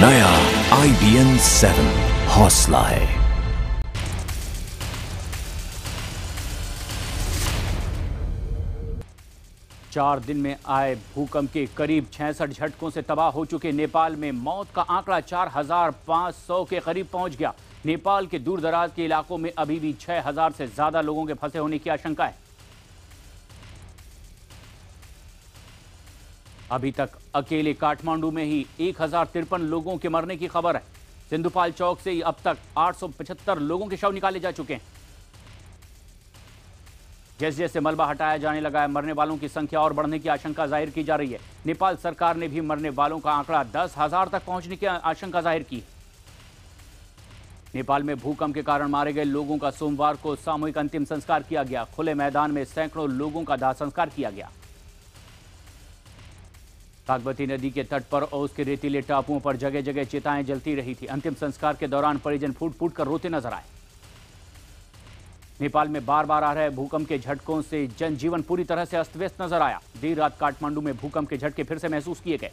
नया IBN 7 हौसला है। 4 दिन में आए भूकंप के करीब 66 झटकों से तबाह हो चुके नेपाल में मौत का आंकड़ा 4500 के करीब पहुंच गया। नेपाल के दूर दराज के इलाकों में अभी भी 6000 से ज्यादा लोगों के फंसे होने की आशंका है। अभी तक अकेले काठमांडू में ही 1053 लोगों के मरने की खबर है। सिंधुपाल चौक से ही अब तक 875 लोगों के शव निकाले जा चुके हैं। जैसे जैसे मलबा हटाया जाने लगा है, मरने वालों की संख्या और बढ़ने की आशंका जाहिर की जा रही है। नेपाल सरकार ने भी मरने वालों का आंकड़ा 10,000 तक पहुंचने की आशंका जाहिर की है। नेपाल में भूकंप के कारण मारे गए लोगों का सोमवार को सामूहिक अंतिम संस्कार किया गया। खुले मैदान में सैकड़ों लोगों का दाह संस्कार किया गया। बागमती नदी के तट पर और उसके रेतीले टापुओं पर जगह जगह चिताएं जलती रही थी। अंतिम संस्कार के दौरान परिजन फूट फूट कर रोते नजर आए। नेपाल में बार बार आ रहे भूकंप के झटकों से जनजीवन पूरी तरह से अस्त व्यस्त नजर आया। देर रात काठमांडू में भूकंप के झटके फिर से महसूस किए गए।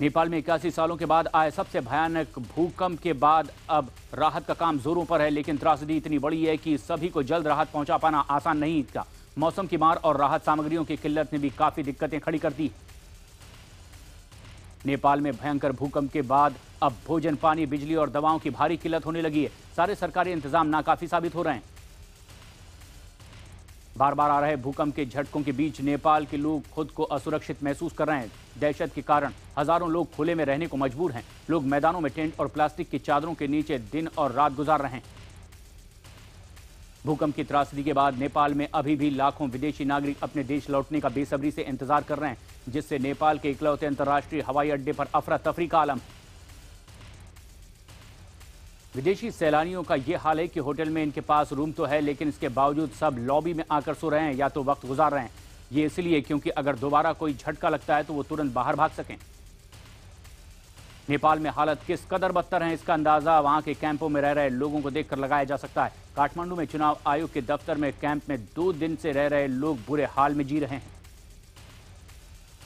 नेपाल में 81 सालों के बाद आए सबसे भयानक भूकंप के बाद अब राहत का काम जोरों पर है, लेकिन त्रासदी इतनी बड़ी है कि सभी को जल्द राहत पहुंचा पाना आसान नहीं था। मौसम की मार और राहत सामग्रियों की किल्लत ने भी काफी दिक्कतें खड़ी कर दी। नेपाल में भयंकर भूकंप के बाद अब भोजन, पानी, बिजली और दवाओं की भारी किल्लत होने लगी है। सारे सरकारी इंतजाम नाकाफी साबित हो रहे हैं। बार बार आ रहे भूकंप के झटकों के बीच नेपाल के लोग खुद को असुरक्षित महसूस कर रहे हैं। दहशत के कारण हजारों लोग खुले में रहने को मजबूर हैं। लोग मैदानों में टेंट और प्लास्टिक की चादरों के नीचे दिन और रात गुजार रहे हैं। भूकंप की त्रासदी के बाद नेपाल में अभी भी लाखों विदेशी नागरिक अपने देश लौटने का बेसब्री से इंतजार कर रहे हैं, जिससे नेपाल के इकलौते अंतर्राष्ट्रीय हवाई अड्डे पर अफरा तफरी का आलम। विदेशी सैलानियों का यह हाल है कि होटल में इनके पास रूम तो है, लेकिन इसके बावजूद सब लॉबी में आकर सो रहे हैं या तो वक्त गुजार रहे हैं। ये इसलिए क्योंकि अगर दोबारा कोई झटका लगता है तो वो तुरंत बाहर भाग सकें। नेपाल में हालत किस कदर बदतर है, इसका अंदाजा वहां के कैंपों में रह रहे लोगों को देखकर लगाया जा सकता है। काठमांडू में चुनाव आयोग के दफ्तर में कैंप में 2 दिन से रह रहे लोग बुरे हाल में जी रहे हैं।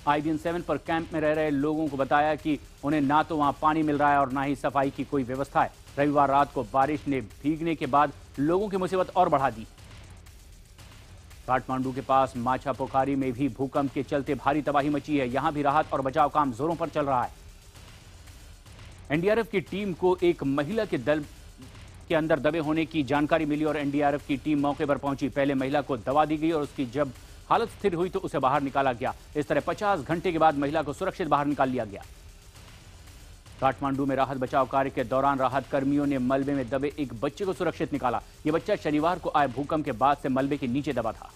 IBN 7 पर कैंप में रह रहे लोगों को बताया कि उन्हें ना तो वहां पानी मिल रहा है और ना ही सफाई की कोई व्यवस्था है। रविवार रात को बारिश ने भीगने के बाद लोगों की मुसीबत और बढ़ा दी। काठमांडू के पास माछा पोखरी में भी भूकंप के चलते भारी तबाही मची है। यहां भी राहत और बचाव काम जोरों पर चल रहा है। NDRF की टीम को एक महिला के दल के अंदर दबे होने की जानकारी मिली और NDRF की टीम मौके पर पहुंची। पहले महिला को दवा दी गई और उसकी जब हालत स्थिर हुई तो उसे बाहर निकाला गया। इस तरह 50 घंटे के बाद महिला को सुरक्षित बाहर निकाल लिया गया। काठमांडू में राहत बचाव कार्य के दौरान राहत कर्मियों ने मलबे में दबे एक बच्चे को सुरक्षित निकाला। यह बच्चा शनिवार को आए भूकंप के बाद से मलबे के नीचे दबा था।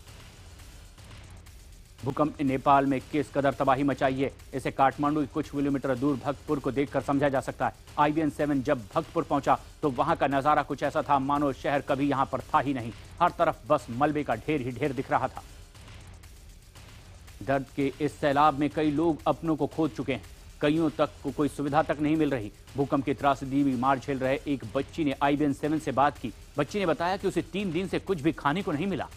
भूकंप ने नेपाल में किस कदर तबाही मचाई है, इसे काठमांडू के कुछ किलोमीटर दूर भक्तपुर को देखकर समझा जा सकता है। IBN 7 जब भक्तपुर पहुंचा तो वहां का नजारा कुछ ऐसा था मानो शहर कभी यहां पर था ही नहीं। हर तरफ बस मलबे का ढेर ही ढेर दिख रहा था। दर्द के इस सैलाब में कई लोग अपनों को खो चुके हैं। कईयों तक को कोई सुविधा तक नहीं मिल रही। भूकंप की त्रासदी में मार झेल रहे एक बच्ची ने IBN 7 से बात की। बच्ची ने बताया कि उसे 3 दिन से कुछ भी खाने को नहीं मिला।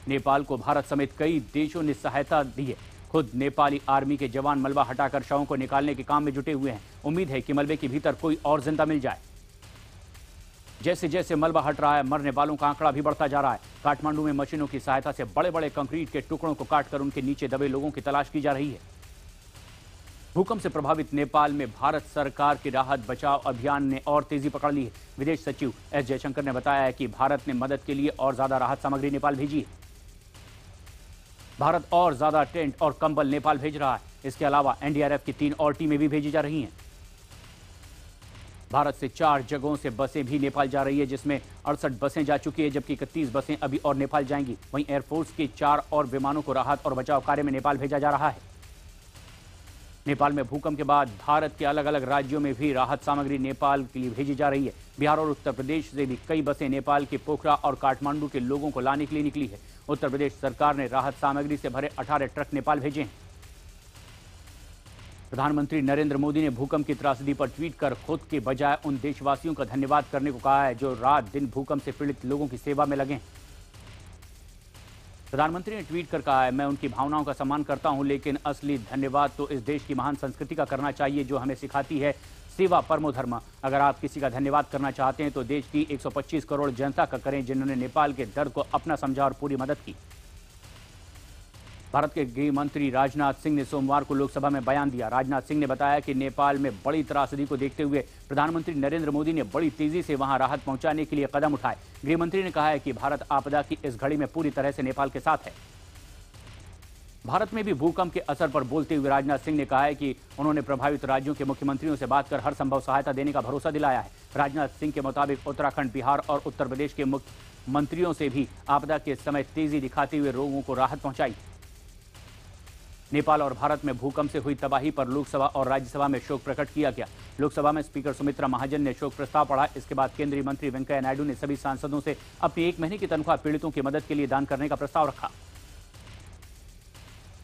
नेपाल को भारत समेत कई देशों ने सहायता दी है। खुद नेपाली आर्मी के जवान मलबा हटाकर शवों को निकालने के काम में जुटे हुए हैं। उम्मीद है कि मलबे के भीतर कोई और जिंदा मिल जाए। जैसे जैसे मलबा हट रहा है, मरने वालों का आंकड़ा भी बढ़ता जा रहा है। काठमांडू में मशीनों की सहायता से बड़े बड़े कंक्रीट के टुकड़ों को काटकर उनके नीचे दबे लोगों की तलाश की जा रही है। भूकंप से प्रभावित नेपाल में भारत सरकार के राहत बचाव अभियान ने और तेजी पकड़ ली है। विदेश सचिव S जयशंकर ने बताया है कि भारत ने मदद के लिए और ज्यादा राहत सामग्री नेपाल भेजी है। भारत और ज्यादा टेंट और कंबल नेपाल भेज रहा है। इसके अलावा NDRF की 3 और टीमें भी भेजी जा रही हैं। भारत से 4 जगहों से बसें भी नेपाल जा रही है, जिसमें 68 बसें जा चुकी है, जबकि 31 बसें अभी और नेपाल जाएंगी। वहीं एयरफोर्स के 4 और विमानों को राहत और बचाव कार्य में नेपाल भेजा जा रहा है। नेपाल में भूकंप के बाद भारत के अलग अलग राज्यों में भी राहत सामग्री नेपाल के लिए भेजी जा रही है। बिहार और उत्तर प्रदेश से भी कई बसें नेपाल के पोखरा और काठमांडू के लोगों को लाने के लिए निकली है। उत्तर प्रदेश सरकार ने राहत सामग्री से भरे 18 ट्रक नेपाल भेजे हैं। प्रधानमंत्री नरेंद्र मोदी ने भूकंप की त्रासदी पर ट्वीट कर खुद के बजाय उन देशवासियों का धन्यवाद करने को कहा है जो रात दिन भूकंप से पीड़ित लोगों की सेवा में लगे हैं। प्रधानमंत्री ने ट्वीट कर कहा है, मैं उनकी भावनाओं का सम्मान करता हूं, लेकिन असली धन्यवाद तो इस देश की महान संस्कृति का करना चाहिए जो हमें सिखाती है सेवा परमो धर्म। अगर आप किसी का धन्यवाद करना चाहते हैं तो देश की 125 करोड़ जनता का करें जिन्होंने नेपाल के दर्द को अपना समझा और पूरी मदद की। भारत के गृह मंत्री राजनाथ सिंह ने सोमवार को लोकसभा में बयान दिया। राजनाथ सिंह ने बताया कि नेपाल में बड़ी त्रासदी को देखते हुए प्रधानमंत्री नरेंद्र मोदी ने बड़ी तेजी से वहां राहत पहुंचाने के लिए कदम उठाए। गृह मंत्री ने कहा है कि भारत आपदा की इस घड़ी में पूरी तरह से नेपाल के साथ है। भारत में भी भूकंप के असर पर बोलते हुए राजनाथ सिंह ने कहा है कि उन्होंने प्रभावित राज्यों के मुख्यमंत्रियों से बात कर हर संभव सहायता देने का भरोसा दिलाया है। राजनाथ सिंह के मुताबिक उत्तराखंड, बिहार और उत्तर प्रदेश के मुख्यमंत्रियों से भी आपदा के समय तेजी दिखाते हुए लोगों को राहत पहुंचाई। नेपाल और भारत में भूकंप से हुई तबाही पर लोकसभा और राज्यसभा में शोक प्रकट किया गया। लोकसभा में स्पीकर सुमित्रा महाजन ने शोक प्रस्ताव पढ़ा। इसके बाद केंद्रीय मंत्री वेंकैया नायडू ने सभी सांसदों से अपनी 1 महीने की तनख्वाह पीड़ितों की मदद के लिए दान करने का प्रस्ताव रखा।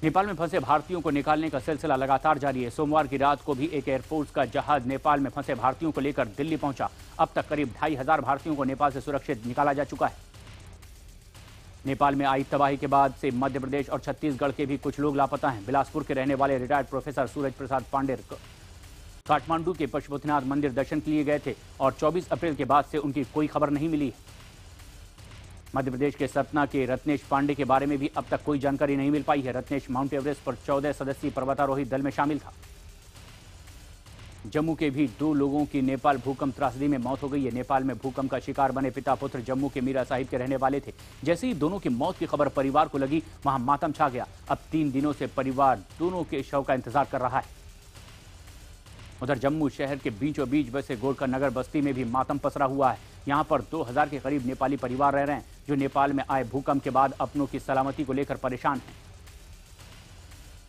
नेपाल में फंसे भारतीयों को निकालने का सिलसिला लगातार जारी है। सोमवार की रात को भी एक एयरफोर्स का जहाज नेपाल में फंसे भारतीयों को लेकर दिल्ली पहुंचा। अब तक करीब 2500 भारतीयों को नेपाल से सुरक्षित निकाला जा चुका है। नेपाल में आई तबाही के बाद से मध्य प्रदेश और छत्तीसगढ़ के भी कुछ लोग लापता हैं। बिलासपुर के रहने वाले रिटायर्ड प्रोफेसर सूरज प्रसाद पांडे काठमांडू के पशुपतिनाथ मंदिर दर्शन के लिए गए थे और 24 अप्रैल के बाद से उनकी कोई खबर नहीं मिली है। मध्य प्रदेश के सतना के रत्नेश पांडे के बारे में भी अब तक कोई जानकारी नहीं मिल पाई है। रत्नेश माउंट एवरेस्ट पर 14 सदस्यीय पर्वतारोही दल में शामिल था। जम्मू के भी 2 लोगों की नेपाल भूकंप त्रासदी में मौत हो गई है। नेपाल में भूकंप का शिकार बने पिता पुत्र जम्मू के मीरा साहिब के रहने वाले थे। जैसे ही दोनों की मौत की खबर परिवार को लगी, वहां मातम छा गया। अब 3 दिनों से परिवार दोनों के शव का इंतजार कर रहा है। उधर जम्मू शहर के बीचों बीच बसे गोरखा नगर बस्ती में भी मातम पसरा हुआ है। यहां पर 2000 के करीब नेपाली परिवार रह रहे हैं जो नेपाल में आए भूकंप के बाद अपनों की सलामती को लेकर परेशान हैं।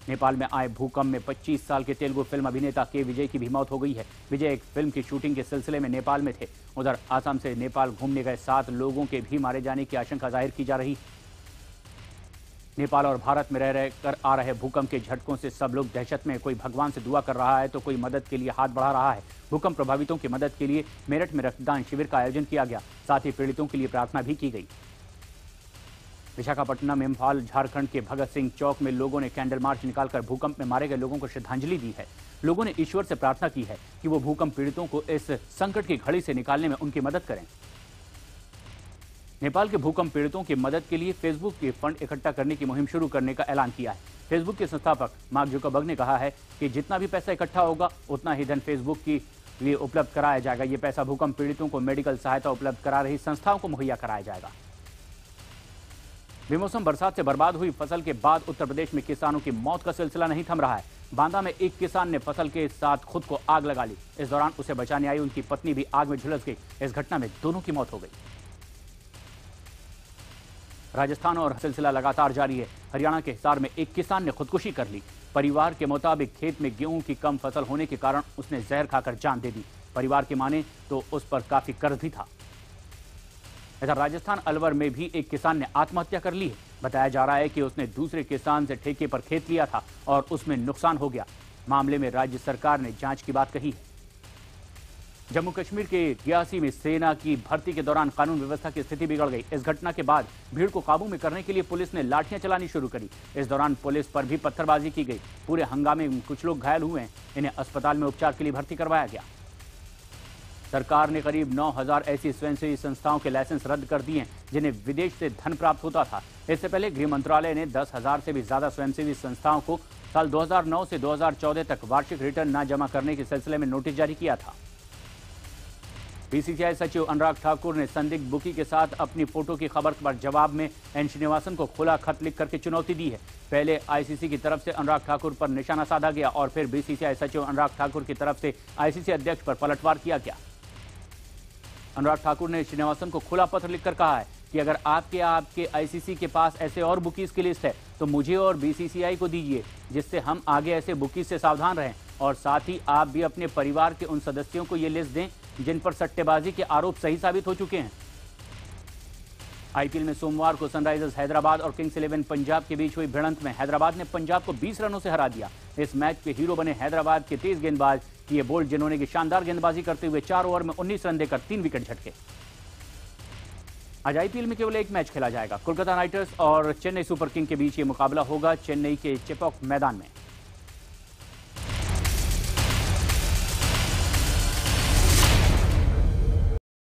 नेपाल में आए भूकंप में 25 साल के तेलुगु फिल्म अभिनेता के विजय की भी मौत हो गई है। विजय एक फिल्म की शूटिंग के सिलसिले में नेपाल में थे। उधर आसाम से नेपाल घूमने गए 7 लोगों के भी मारे जाने की आशंका जाहिर की जा रही है। नेपाल और भारत में रह कर आ रहे भूकंप के झटकों से सब लोग दहशत में, कोई भगवान से दुआ कर रहा है तो कोई मदद के लिए हाथ बढ़ा रहा है। भूकंप प्रभावितों की मदद के लिए मेरठ में रक्तदान शिविर का आयोजन किया गया। साथ ही पीड़ितों के लिए प्रार्थना भी की गई। विशाखापट्टनम, इम्फाल, झारखंड के भगत सिंह चौक में लोगों ने कैंडल मार्च निकालकर भूकंप में मारे गए लोगों को श्रद्धांजलि दी है। लोगों ने ईश्वर से प्रार्थना की है कि वो भूकंप पीड़ितों को इस संकट की घड़ी से निकालने में उनकी मदद करें। नेपाल के भूकंप पीड़ितों की मदद के लिए फेसबुक के फंड इकट्ठा करने की मुहिम शुरू करने का ऐलान किया है। फेसबुक के संस्थापक मार्क जुकरबर्ग ने कहा है कि जितना भी पैसा इकट्ठा होगा उतना ही धन फेसबुक के लिए उपलब्ध कराया जाएगा। ये पैसा भूकंप पीड़ितों को मेडिकल सहायता उपलब्ध करा रही संस्थाओं को मुहैया कराया जाएगा। बेमौसम बरसात से बर्बाद हुई फसल के बाद उत्तर प्रदेश में किसानों की मौत का सिलसिला नहीं थम रहा है। बांदा में एक किसान ने फसल के साथ खुद को आग लगा ली। इस दौरान उसे बचाने आई उनकी पत्नी भी आग में झुलस गई। इस घटना में दोनों की मौत हो गई। राजस्थान और सिलसिला लगातार जारी है। हरियाणा के हिसार में एक किसान ने खुदकुशी कर ली। परिवार के मुताबिक खेत में गेहूं की कम फसल होने के कारण उसने जहर खाकर जान दे दी। परिवार की माने तो उस पर काफी कर्ज भी था। इधर राजस्थान अलवर में भी एक किसान ने आत्महत्या कर ली है। बताया जा रहा है कि उसने दूसरे किसान से ठेके पर खेत लिया था और उसमें नुकसान हो गया। मामले में राज्य सरकार ने जांच की बात कही है। जम्मू कश्मीर के रियासी में सेना की भर्ती के दौरान कानून व्यवस्था की स्थिति बिगड़ गई। इस घटना के बाद भीड़ को काबू में करने के लिए पुलिस ने लाठियां चलानी शुरू करी। इस दौरान पुलिस पर भी पत्थरबाजी की गई। पूरे हंगामे में कुछ लोग घायल हुए हैं। इन्हें अस्पताल में उपचार के लिए भर्ती करवाया गया। सरकार ने करीब 9000 ऐसी स्वयंसेवी संस्थाओं के लाइसेंस रद्द कर दिए हैं जिन्हें विदेश से धन प्राप्त होता था। इससे पहले गृह मंत्रालय ने 10,000 से भी ज्यादा स्वयंसेवी संस्थाओं को साल 2009 से 2014 तक वार्षिक रिटर्न न जमा करने के सिलसिले में नोटिस जारी किया था। बीसीसीआई सचिव अनुराग ठाकुर ने संदिग्ध बुकी के साथ अपनी फोटो की खबर पर जवाब में एन श्रीनिवासन को खुला खत लिख करके चुनौती दी है। पहले आईसीसी की तरफ से अनुराग ठाकुर पर निशाना साधा गया और फिर बीसीसीआई सचिव अनुराग ठाकुर की तरफ से आईसीसी अध्यक्ष पर पलटवार किया गया। अनुराग ठाकुर ने श्रीनिवासन को खुला पत्र लिखकर कहा है कि अगर आपके आईसीसी के पास ऐसे और बुकीज की लिस्ट है तो मुझे और बीसीसीआई को दीजिए, जिससे हम आगे ऐसे बुकीज से सावधान रहें और साथ ही आप भी अपने परिवार के उन सदस्यों को ये लिस्ट दें जिन पर सट्टेबाजी के आरोप सही साबित हो चुके हैं। आईपीएल में सोमवार को सनराइजर्स हैदराबाद और किंग्स 11 पंजाब के बीच हुई भिड़ंत में हैदराबाद ने पंजाब को 20 रनों से हरा दिया। इस मैच के हीरो बने हैदराबाद के तेज गेंदबाज टीए बोल्ट, जिन्होंने की शानदार गेंदबाजी करते हुए 4 ओवर में 19 रन देकर 3 विकेट झटके। आज आईपीएल में केवल एक मैच खेला जाएगा। कोलकाता नाइट राइडर्स और चेन्नई सुपर किंग के बीच ये मुकाबला होगा चेन्नई के चेपॉक मैदान में।